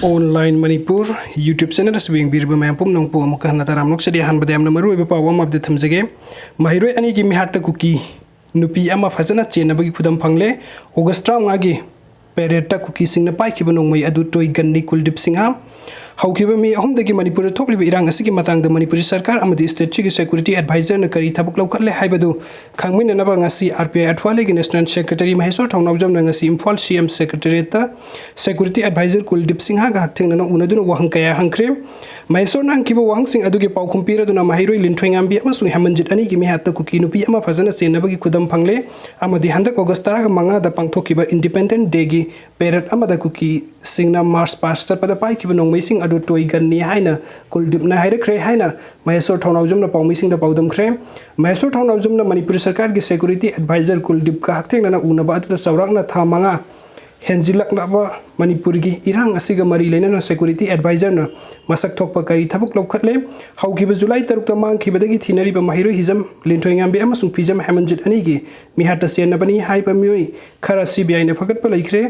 Online Manipur YouTube channel asbing birba mampum nongpo amuka nataram nok sedi han badam namaru iba pawam update thamjage Maheiroi Anigi Meehatta Kuki Nupi ama Fajana Chennabagi Khudam Fangle August ngagi PARADETA KUKISINGNA PAIKHIBA NONGMEI adu toi GUNNI KULDEEP SINGH Haukiba mi ahumdagi Manipur thokliba irang asigi matangda Manipuri sarkar amadi state chief security advisor na kari thabuk lawkhatle haibadu khangminanaba ngasi RPI athwale gi national secretary Maheiroi thongnawjam na ngasi Imphal CM secretariat ta security advisor KULDEEP SINGH ga thengna unaduna wahang kaya hangkre Maheiroi nang kiba wahang sing adugi paukhum piraduna Maheiroi linthoingambi amasung hamanjit Anigi Meehatta Kuki Nupi ama Fajana Chennabagi Khudam Fangle amadi handak August 5 da pangthokiba independent day gi parade amada KUKISINGNA march past pada PAIKHIBA NONGMEI sing adu toi GUNNI haina KULDEEP na haire kre haina Maheiroi thongnawjam na paumi sing da paudam kre Maheiroi thongnawjam na Manipur sarkar gi security advisor KULDEEP ka haktheng na unaba atu sawrak na thamanga henjilak na ba Manipur gi irang asiga mari lena na security advisor na masak thokpa kari thabuk lawkhatle haukiba July 3 ta mang khibadagi thinari ba Maheiroi hijam linthoingambi amasung pijam hamanjit Anigi Meehatta Chennabani haiba mioi khara CBI na phagatpa laikre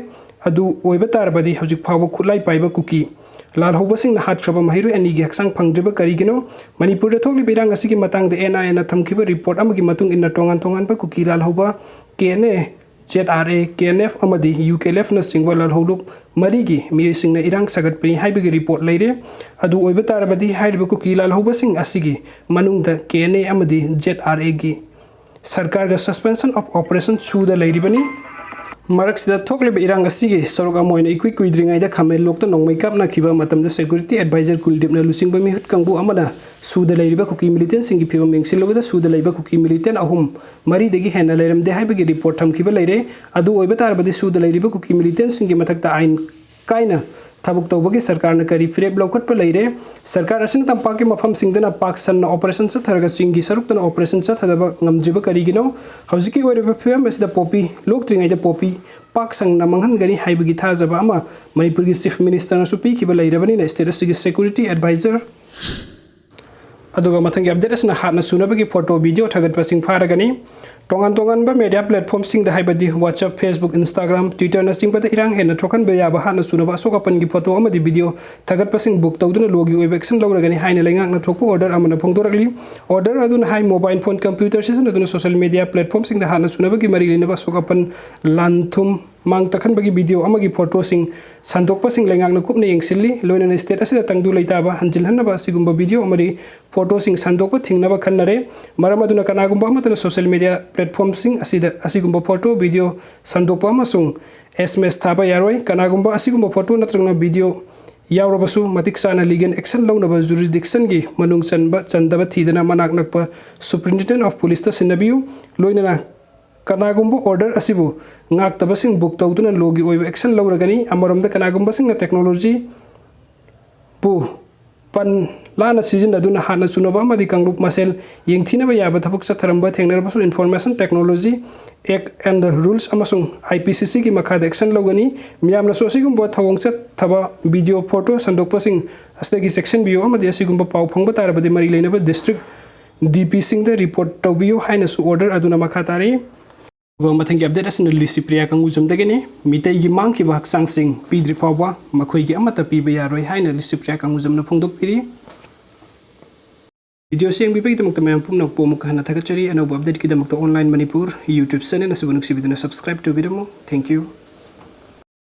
adu oiba tarbadi hojik phawa khulai paiba kuki Lal Hobasing na hat kraba Maheiroi Anigi haksang phangjaba karigino Manipur da thokli birang asigi matang da NI na thamkiba report amagi matung inna tongan pa kuki Lal Hoba KNA ZRA KNF amadi UKLF na singwa Lal Holuk marigi mi singna irang sagat pri haibigi report leire adu oiba tarabadi haiba kuki Lal Hobasing asigi manung da KNA amadi ZRA gi sarkar ga suspension of operation su da leiribani Maraksida thokliba irang asigi sorok amoina ikui kuidringai da khamel lokta nongmei kapna khiba matamda security advisor KULDEEP na lusingba mi hut kangbu amada suda leiriba kuki militant singi phiba mengsilobada suda leiba kuki militant ahum mari degi hena leiramde haibagi report thamkiba leire adu oiba tarbadi suda leiriba kuki militant singi mathakta ain kaina thabuk tawbagi sarkar na kari fireb lawkhat pa leire sarkar asin tampa ke mafam singdana paksan na operation sa tharaga singi saruk tana operation sa thadaba ngamjiba karigino haujiki oireba fem asida popi loktringai da popi paksang na manghan gani haibagi thajaba ama Manipur gi chief minister na supi ki ba leirabani na state security advisor aduga mathangi update asna hatna sunabagi photo video thagat pasing faragani tongan ba media platform sing da haibadi WhatsApp Facebook Instagram Twitter na sing pata irang hena thokan be ya ba hatna sunaba sokapan gi photo amadi video thagat pasing book tawduna logi oi action logragani haina lengak na thokpu order amana phongdorakli order aduna hai mobile phone computer season aduna social media platform sing da hatna sunabagi mari lena ba sokapan lanthum mang takhan bagi video amagi photo sing sandokpa sing lengak na kupna yengsilli loina na state asida tangdu leita ba hanjil hanna ba sigumba video amari photo sing sandokpa thingna ba khannare maramaduna kanagumba amatana social media platform sing asida asigumba photo video sandokpa amasung SMS thaba yaroi kanagumba asigumba photo natrangna video yaurabasu matik sana legal action lawnaba jurisdiction gi manung chanba chandaba thidana manak nakpa superintendent of police ta sinabiu loina na kanagumba order asibu ngak tabasing book tawduna logi oiba action lawragani amaromda kanagumba sing na technology bu pan lana season aduna hana sunaba amadi kanglup masel yengthina ba yaba thapuk chatharamba thengnabasu information technology act and the rules amasung IPCC ki makha action lawgani miyamna so sigumba thawong chat thaba video photo sandokpasing astagi section bio amadi asigumba pau phangba tarabadi mari leinaba district DP sing the report tawbiyo haina su order aduna makha tari Mathangi update asna lisi priya kangu jamdagani mitai gi mangki ba haksang sing pidri pawba makhoi gi amata piba yaroi haina lisi priya kangu jamna phongdok piri video sing bibagi tamak tamayam pumnak pomuk hana thakachari anob update ki damak online Manipur YouTube channel asibunuk sibiduna subscribe to video thank you